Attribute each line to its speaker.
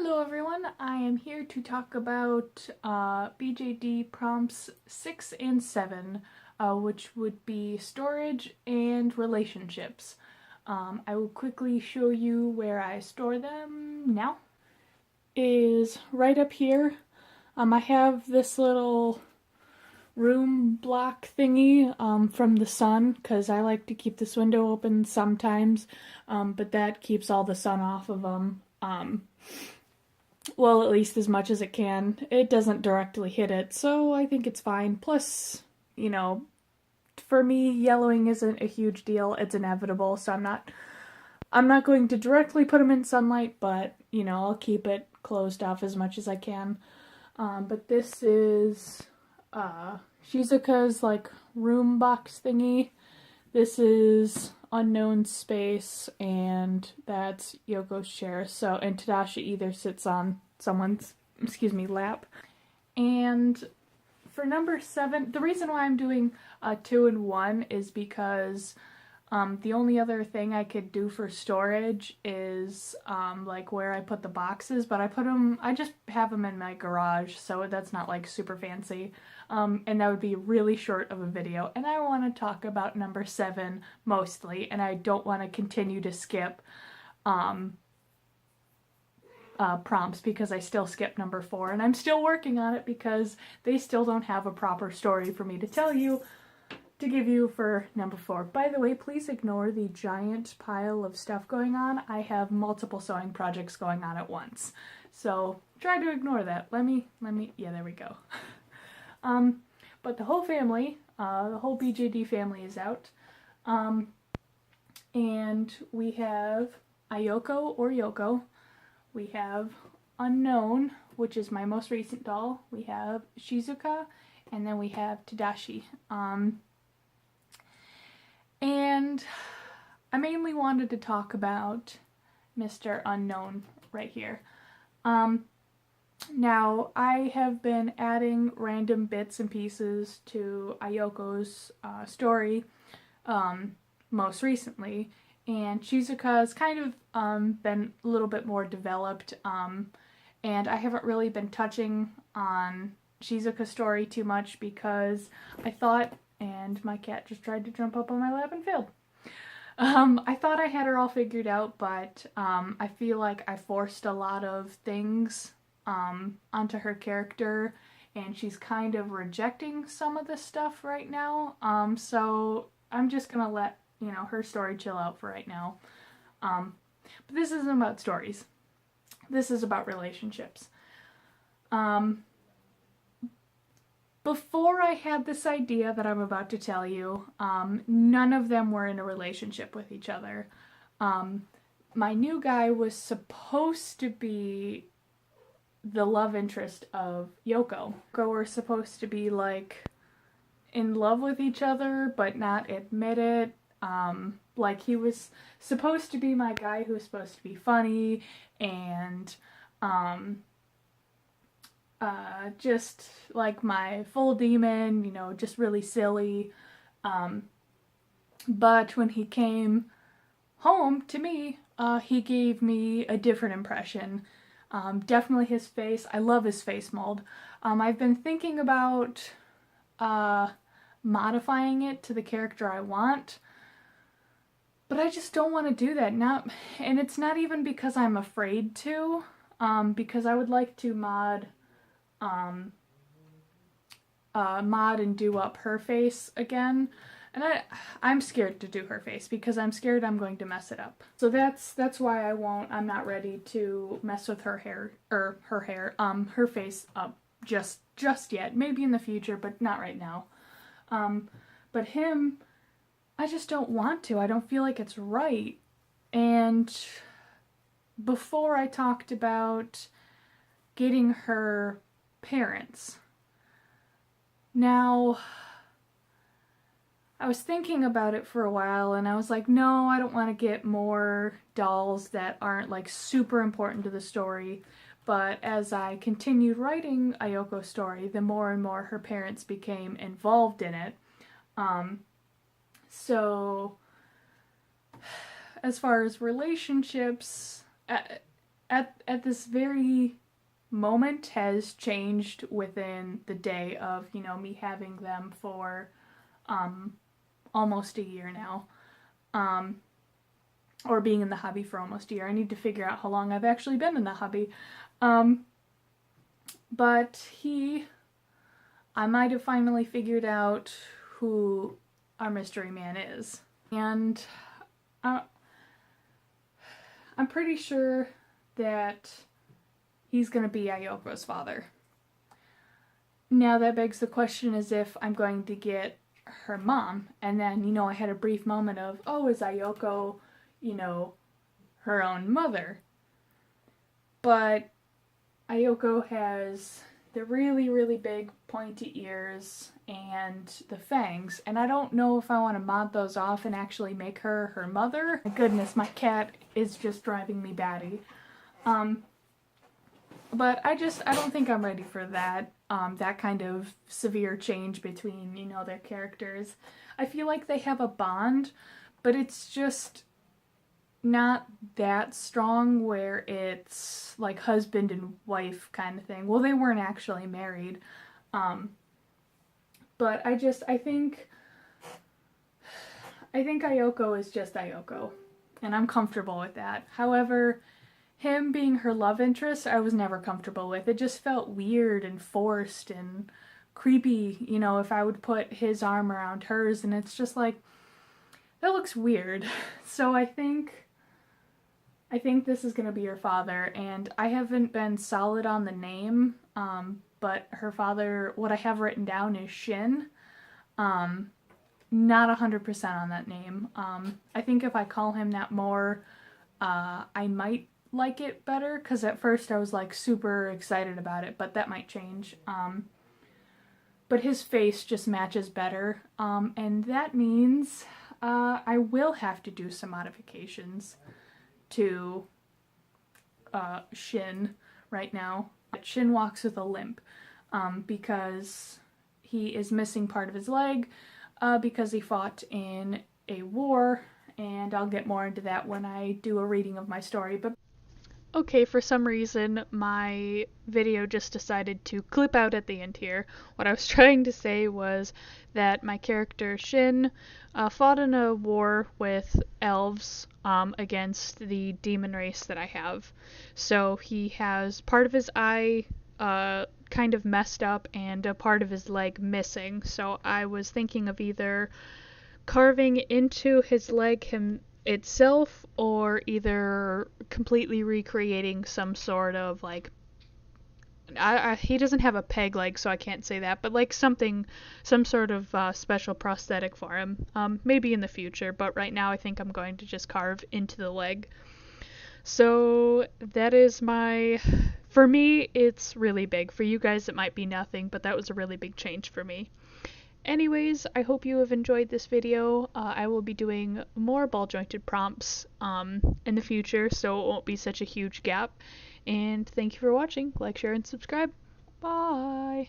Speaker 1: Hello everyone, I am here to talk about BJD prompts 6 and 7, which would be storage and relationships. I will quickly show you where I store them now. Is right up here. I have this little room block thingy from the sun because I like to keep this window open sometimes, but that keeps all the sun off of them. Well, at least as much as it can. It doesn't directly hit it, so I think it's fine. Plus, for me, yellowing isn't a huge deal. It's inevitable, so I'm not going to directly put them in sunlight, but, I'll keep it closed off as much as I can. But this is Shizuka's, room box thingy. This is unknown space, and that's Yoko's chair. So, and Tadashi either sits on someone's, lap. And for number 7, the reason why I'm doing 2 and 1 is because the only other thing I could do for storage is where I put the boxes, but I just have them in my garage, so that's not super fancy. And that would be really short of a video, and I want to talk about number 7 mostly, and I don't want to continue to skip prompts because I still skipped number 4, and I'm still working on it because they still don't have a proper story for me to give you for number 4. By the way, please ignore the giant pile of stuff going on. I have multiple sewing projects going on at once, so try to ignore that. Yeah, there we go. But the whole family, the whole BJD family is out. And we have Ayoko or Yoko. We have Unknown, which is my most recent doll. We have Shizuka, and then we have Tadashi. And I mainly wanted to talk about Mr. Unknown right here. Now, I have been adding random bits and pieces to Ayoko's story most recently, and Shizuka's kind of been a little bit more developed, and I haven't really been touching on Shizuka's story too much because I thought, and my cat just tried to jump up on my lap and failed. I thought I had her all figured out, but I feel like I forced a lot of things onto her character, and she's kind of rejecting some of the stuff right now. So I'm just gonna let her story chill out for right now. But this isn't about stories. This is about relationships. Before I had this idea that I'm about to tell you, none of them were in a relationship with each other. My new guy was supposed to be the love interest of Yoko. We're supposed to be in love with each other but not admit it. He was supposed to be my guy who was supposed to be funny and just my full demon, just really silly. But when he came home to me, he gave me a different impression. Definitely his face. I love his face mold. I've been thinking about modifying it to the character I want, but I just don't want to do that. And it's not even because I'm afraid to, because I would like to mod and do up her face again. And I'm scared to do her face because I'm scared I'm going to mess it up. So that's why I'm not ready to mess with her hair, or her face up just yet. Maybe in the future, but not right now. But him, I just don't want to. I don't feel like it's right. And before I talked about getting her parents. Now, I was thinking about it for a while, and I was like, no, I don't want to get more dolls that aren't super important to the story. But as I continued writing Ayoko's story, the more and more her parents became involved in it. So as far as relationships, at this very moment has changed within the day of, you know, me having them for almost a year now. Or being in the hobby for almost a year. I need to figure out how long I've actually been in the hobby. But I might have finally figured out who our mystery man is. And I'm pretty sure that he's going to be Ayoko's father. Now that begs the question as if I'm going to get her mom. And then, you know, I had a brief moment of, oh, is Ayoko, you know, her own mother? But Ayoko has the really, really big pointy ears and the fangs, and I don't know if I want to mod those off and actually make her her mother. My goodness, my cat is just driving me batty. But I don't think I'm ready for that, that kind of severe change between, you know, their characters. I feel like they have a bond, but it's just not that strong where it's like husband and wife kind of thing. Well, they weren't actually married. But I think Ayoko is just Ayoko, and I'm comfortable with that. However, him being her love interest, I was never comfortable with. It just felt weird and forced and creepy, you know, if I would put his arm around hers, and it's just like, that looks weird. So I think this is going to be her father, and I haven't been solid on the name, but her father, what I have written down is Shin. Not 100% on that name. I think if I call him that more, I might like it better, because at first I was like super excited about it, but that might change. But his face just matches better, and that means I will have to do some modifications to Shin right now. Shin walks with a limp because he is missing part of his leg because he fought in a war, and I'll get more into that when I do a reading of my story. But okay, for some reason my video just decided to clip out at the end here. What I was trying to say was that my character Shin fought in a war with elves against the demon race that I have. So he has part of his eye kind of messed up and a part of his leg missing. So I was thinking of either carving into his leg itself, or either completely recreating some sort of like, he doesn't have a peg leg, so I can't say that, but like some sort of special prosthetic for him, maybe in the future, but right now I think I'm going to just carve into the leg. So that is for me it's really big. For you guys it might be nothing, but that was a really big change for me. Anyways, I hope you have enjoyed this video. I will be doing more ball jointed prompts in the future, so it won't be such a huge gap. And thank you for watching. Like, share, and subscribe. Bye!